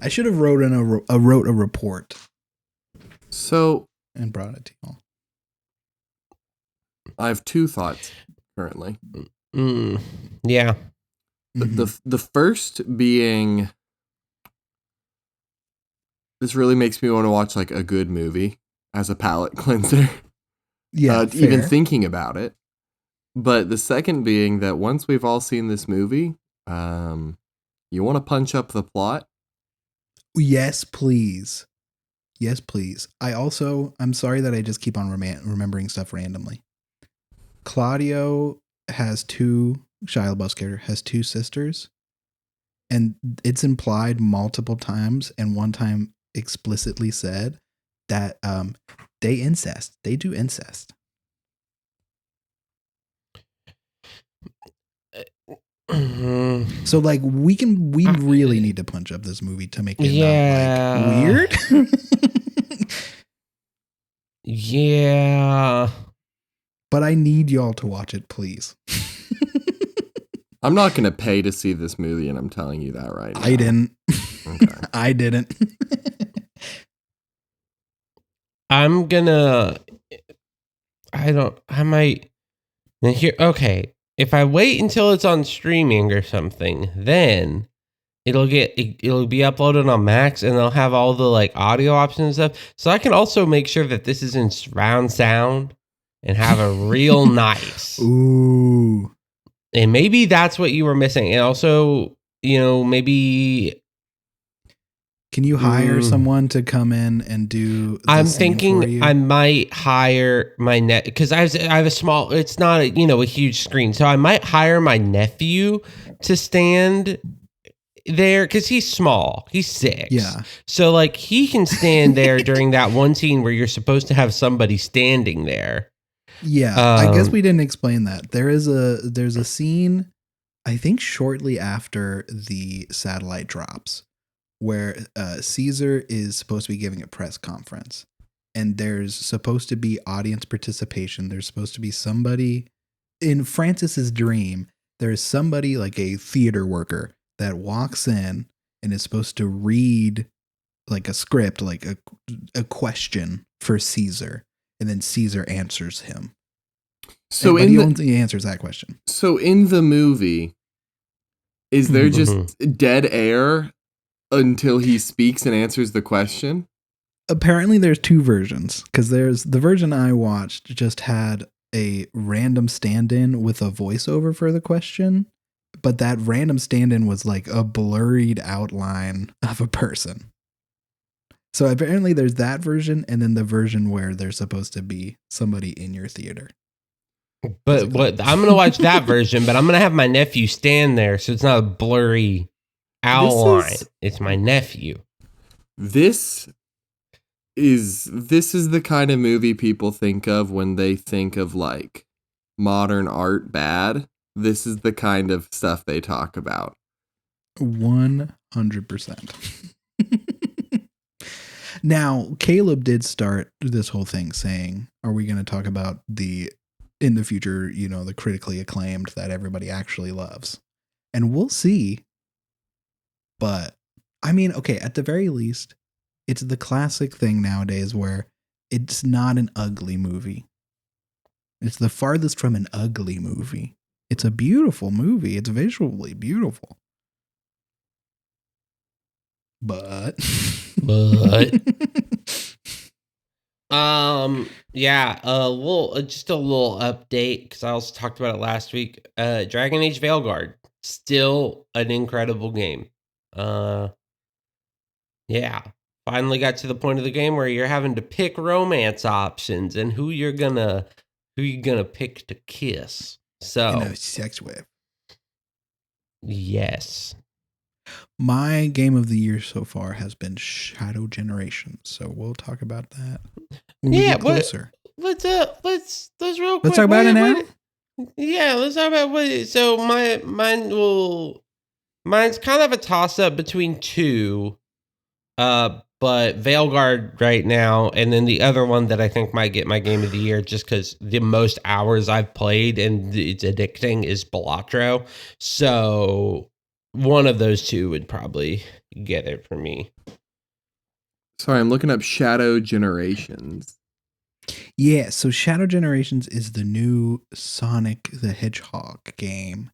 should have wrote a report. So and brought it to y'all. I have 2 thoughts currently. Yeah. The first being, this really makes me want to watch like a good movie as a palate cleanser. Yeah, even thinking about it. But the second being that once we've all seen this movie, you want to punch up the plot? Yes, please. I'm sorry that I just keep on remembering stuff randomly. Claudio Shia LaBeouf's character has 2 sisters, and it's implied multiple times, and one time explicitly said that they do incest. So like we really need to punch up this movie to make it not like weird. Yeah. But I need y'all to watch it, please. I'm not going to pay to see this movie, and I'm telling you that right now. I didn't. Okay. I didn't. Okay. If I wait until it's on streaming or something, then it'll be uploaded on Max and they'll have all the like audio options and stuff. So I can also make sure that this is in surround sound and have a real nice. Ooh. And maybe that's what you were missing. And also, maybe can you hire someone to come in and do I'm thinking I might hire my because I have a small, it's not a huge screen. So I might hire my nephew to stand there because he's small. He's 6. Yeah. So like he can stand there during that one scene where you're supposed to have somebody standing there. Yeah. I guess we didn't explain that. There's a scene, I think shortly after the satellite drops, where Caesar is supposed to be giving a press conference, and there's supposed to be audience participation. There's supposed to be somebody in Francis's dream. There's somebody like a theater worker that walks in and is supposed to read like a script, like a question for Caesar, and then Caesar answers him. So but he only answers that question. So in the movie, is there just dead air until he speaks and answers the question? Apparently there's two versions, because there's the version I watched just had a random stand-in with a voiceover for the question, but that random stand-in was like a blurred outline of a person. So apparently there's that version, and then the version where there's supposed to be somebody in your theater. But what I'm gonna watch that version, but I'm gonna have my nephew stand there, so it's not a blurry outline. It's my nephew. This is the kind of movie people think of when they think of like modern art bad. This is the kind of stuff they talk about. 100%. Now, Caleb did start this whole thing saying, are we going to talk about in the future, the critically acclaimed that everybody actually loves? And we'll see. But I mean, okay, at the very least, it's the classic thing nowadays where it's not an ugly movie. It's the farthest from an ugly movie. It's a beautiful movie. It's visually beautiful. But yeah, just a little update, because I also talked about it last week. Dragon Age Veilguard, still an incredible game. Yeah, finally got to the point of the game where you're having to pick romance options and who you're gonna pick to kiss. So sex with. Yes. My game of the year so far has been Shadow Generations, so we'll talk about that when we get closer. Let's real quick. Let's talk about it now. Yeah, let's talk about what. So mine's kind of a toss up between two, but Veilguard right now, and then the other one that I think might get my game of the year just because the most hours I've played and it's addicting is Balatro. So one of those two would probably get it for me. Sorry, I'm looking up Shadow Generations. Yeah, so Shadow Generations is the new Sonic the Hedgehog game.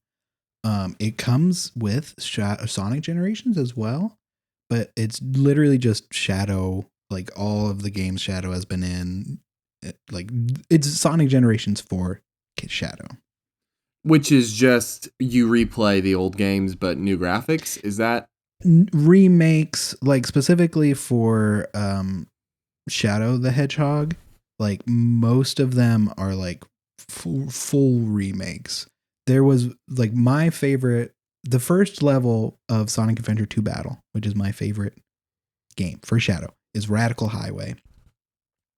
It comes with Sonic Generations as well, but it's literally just Shadow, like all of the games Shadow has been in. Like it's Sonic Generations for Shadow. Which is just you replay the old games, but new graphics? Is that? Remakes, like specifically for Shadow the Hedgehog, like most of them are like full remakes. There was like my favorite, the first level of Sonic Adventure 2 Battle, which is my favorite game for Shadow, is Radical Highway.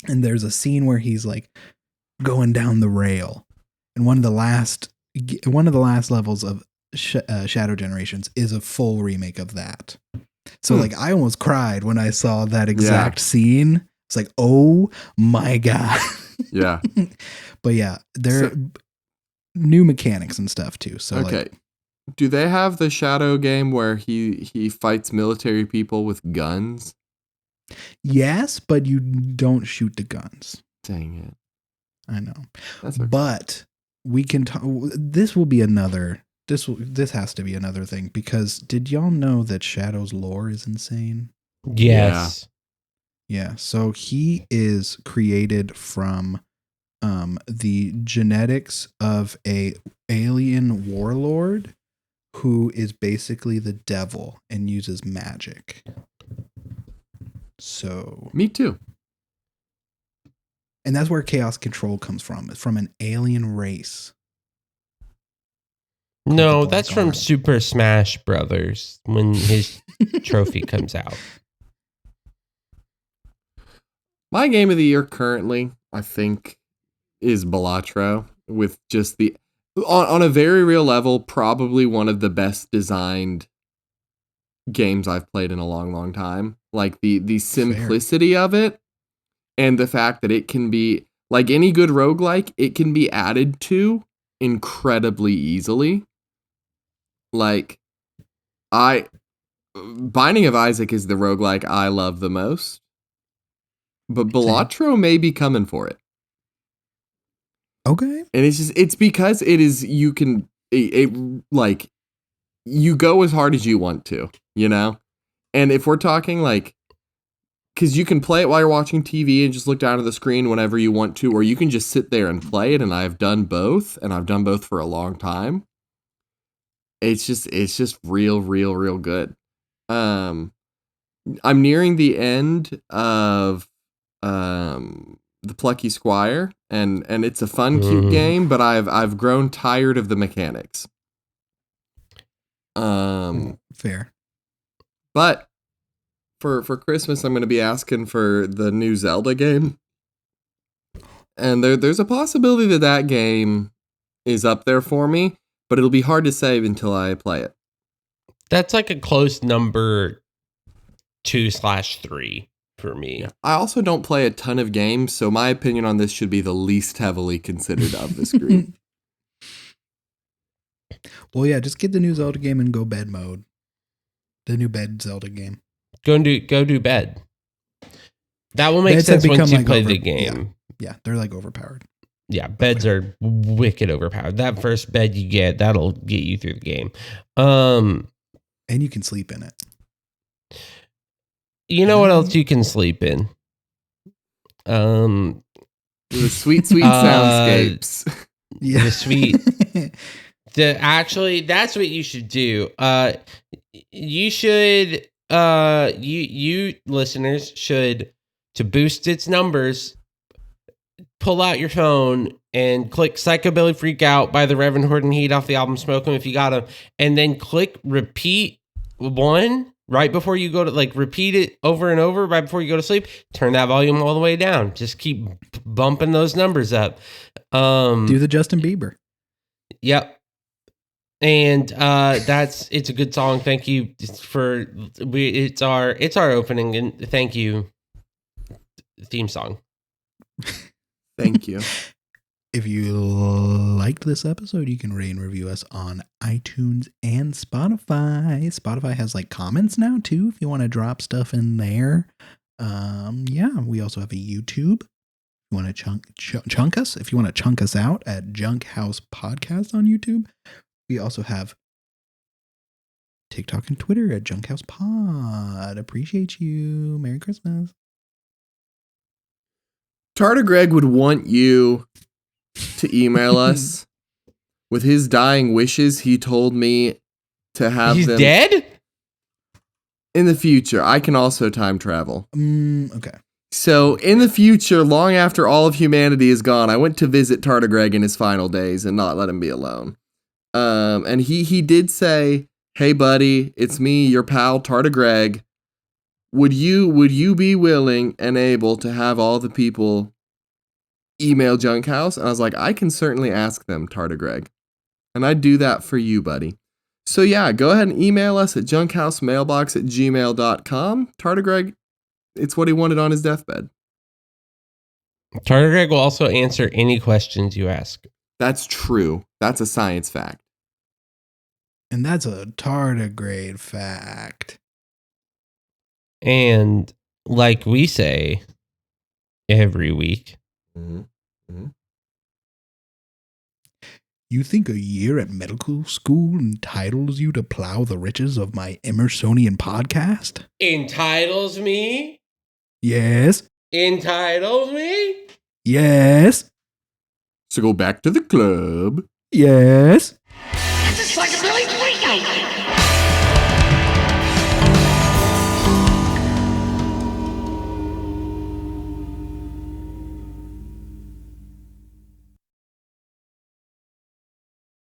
And there's a scene where he's like going down the rail. And one of the last levels of Shadow Generations is a full remake of that. So like I almost cried when I saw that exact scene. It's like, oh my God. Yeah. But yeah, there are new mechanics and stuff too. So okay. Like, do they have the Shadow game where he fights military people with guns? Yes, but you don't shoot the guns. Dang it. I know. That's okay. But we can talk. This will be another. This has to be another thing, because did y'all know that Shadow's lore is insane? Yes. Yeah. So he is created from the genetics of a alien warlord who is basically the devil and uses magic. So me too. And that's where Chaos Control comes from. It's from an alien race. No, that's from Super Smash Brothers when his trophy comes out. My game of the year currently, I think, is Balatro, with just on a very real level, probably one of the best designed games I've played in a long, long time. Like the simplicity of it, and the fact that it can be, like any good roguelike, it can be added to incredibly easily. Like, I Binding of Isaac is the roguelike I love the most. But Balatro may be coming for it. Okay. And it's because it is, you can, like, you go as hard as you want to, you know? And if we're talking like, because you can play it while you're watching TV and just look down at the screen whenever you want to, or you can just sit there and play it. And I've done both, and I've done both for a long time. It's just real good. I'm nearing the end of the Plucky Squire, and it's a fun, cute game, but I've grown tired of the mechanics. Fair. But for Christmas, I'm going to be asking for the new Zelda game. And there's a possibility that game is up there for me, but it'll be hard to save until I play it. That's like a close number 2/3 for me. Yeah. I also don't play a ton of games, so my opinion on this should be the least heavily considered of this group. Well, yeah, just get the new Zelda game and go bed mode. The new bed Zelda game. Go do bed. That will make Beds have sense once become, you like, play the game. Yeah, they're like overpowered. Yeah, beds are wicked overpowered. That first bed you get, that'll get you through the game. And you can sleep in it. You know what else you can sleep in? The sweet soundscapes. Yeah. The sweet. Actually, that's what you should do. You should, you listeners should, to boost its numbers, pull out your phone and click Psychobilly Freak Out by the Reverend Horton Heat off the album Smoke 'Em if you got them, and then click repeat one right before you go to, like, repeat it over and over right before you go to sleep. Turn that volume all the way down. Just keep bumping those numbers up. Do the Justin Bieber. Yep. And it's a good song. Thank you for it's our opening, and thank you theme song. Thank you. If you liked this episode, you can rate and review us on iTunes and Spotify. Spotify has like comments now too, if you want to drop stuff in there. Yeah, we also have a YouTube. If you want to chunk us, if you want to chunk us out at Junk House Podcast on YouTube. We also have TikTok and Twitter at Junk House Pod. Appreciate you. Merry Christmas. Tardigreg would want you to email us with his dying wishes. He told me to have He's them dead? in the future. I can also time travel. Okay. So in the future, long after all of humanity is gone, I went to visit Tardigreg in his final days and not let him be alone. And he did say, "Hey buddy, it's me, your pal Tardigreg. Would you be willing and able to have all the people email Junk House?" And I was like, "I can certainly ask them, Tardigreg. And I'd do that for you, buddy." So yeah, go ahead and email us at junkhousemmailbox@gmail.com. Tardigreg, it's what he wanted on his deathbed. Tardigreg will also answer any questions you ask. That's true. That's a science fact. And that's a tardigrade fact. And like we say every week, You think a year at medical school entitles you to plow the riches of my Emersonian podcast? entitles me? Yes. Entitles me? Yes. So go back to the club. Yes. It's a psychobilly freak out.